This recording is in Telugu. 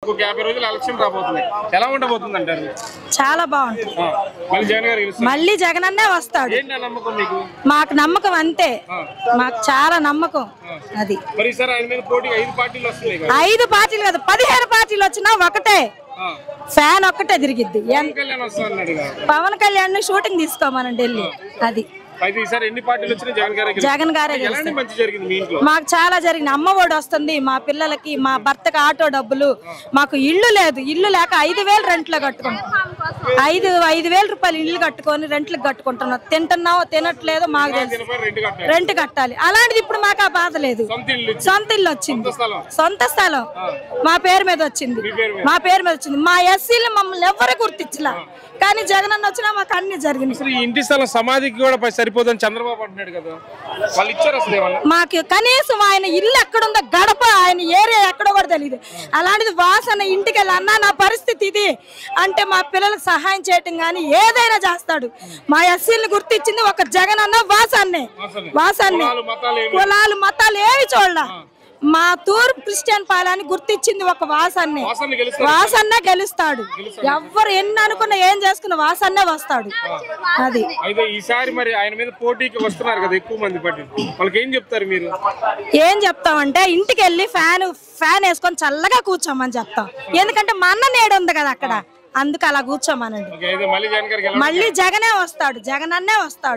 ఇంకొక 50 రోజులు ఎలక్షన్ రాబోతుంది. ఎలా ఉండబోతుంది అంటారు? చాలా బాగుంటుంది. మళ్ళీ జగన్ గారు గెలుస్తారు. మళ్ళీ జగన్ అన్నే వస్తాడు. ఏంటి నమ్మకం మీకు? మాకు నమ్మకం అంతే, మాకు చాలా నమ్మకం. అది మరి సార్ ఆయన మీద పోటీ 5 పార్టీలు వస్తున్నాయి కదా. 5 పార్టీలు కాదు 15 పార్టీలు వచ్చినా ఒకటే ఫ్యాన్ ఒక్కటే తిరిగిద్ది. పవన్ కళ్యాణ్ షూటింగ్ తీసుకోమనండి వెళ్ళి. అది జగన్ గారే మాకు చాలా జరిగింది. అమ్మఒడి వస్తుంది మా పిల్లలకి, మా భర్తకి ఆటో డబ్బులు, మాకు ఇల్లు లేదు, ఇల్లు లేక 5,000 రెంట్లో కట్టుకుంటాం. 5,000 రూపాయలు ఇల్లు కట్టుకొని రెంట్లకు కట్టుకుంటున్నాం. తింటున్నావో తినట్లేదో మాకు తెలుసు, రెంట్ కట్టాలి. అలాంటిది ఇప్పుడు మాకు ఆ బాధ లేదు. సొంత ఇల్లు వచ్చింది, సొంత స్థలం మా పేరు మీద వచ్చింది, మా పేరు మీద వచ్చింది. మా ఎస్సీలు మమ్మల్ని ఎవరు గుర్తించలా, కానీ జగన్ అన్న వచ్చినా మాకు అన్ని జరిగింది. ఇంటి స్థలం సమాధికి కూడా సరిపోదని చంద్రబాబు అంటున్నాడు కదా, వాళ్ళు ఇచ్చారు అసలు ఏమన్నా? మాకు కనీసం ఆయన ఇల్లు ఎక్కడుందో గడప, ఆయన ఏరియా ఎక్కడో కూడా తెలియదు. అలాంటిది వాసన ఇంటికి వెళ్ళి అన్నా నా పరిస్థితి ఇది అంటే మా పిల్లలకు సహాయం చేయటం కానీ ఏదైనా చేస్తాడు. మా ఎస్సీలను గుర్తించింది ఒక జగన్ అన్న వాసాన్నే. కులాలు మతాలు ఏవి చూడాల. మా తూర్పు క్రిస్టియన్ పాలని గుర్తించింది ఒక వాసన్నే. వాసన్నే గెలుస్తాడు. ఎవ్వరు ఎన్ని అనుకున్నా ఏం చేసుకున్న వాసన్నే వస్తాడు. అది ఈసారి మరి ఆయన మీద పోటీకి వస్తున్నారు కదా ఎక్కువ మంది పట్టి, వాళ్ళకి ఏం చెప్తారు మీరు? ఏం చెప్తామంటే ఇంటికి వెళ్ళి ఫ్యాన్ వేసుకొని చల్లగా కూర్చోమని చెప్తాం. ఎందుకంటే మా అన్న నేడు ఉంది కదా అక్కడ, అందుకు అలా కూర్చోమనండి. మళ్ళీ జగనే వస్తాడు, జగన్ అన్నే వస్తాడు.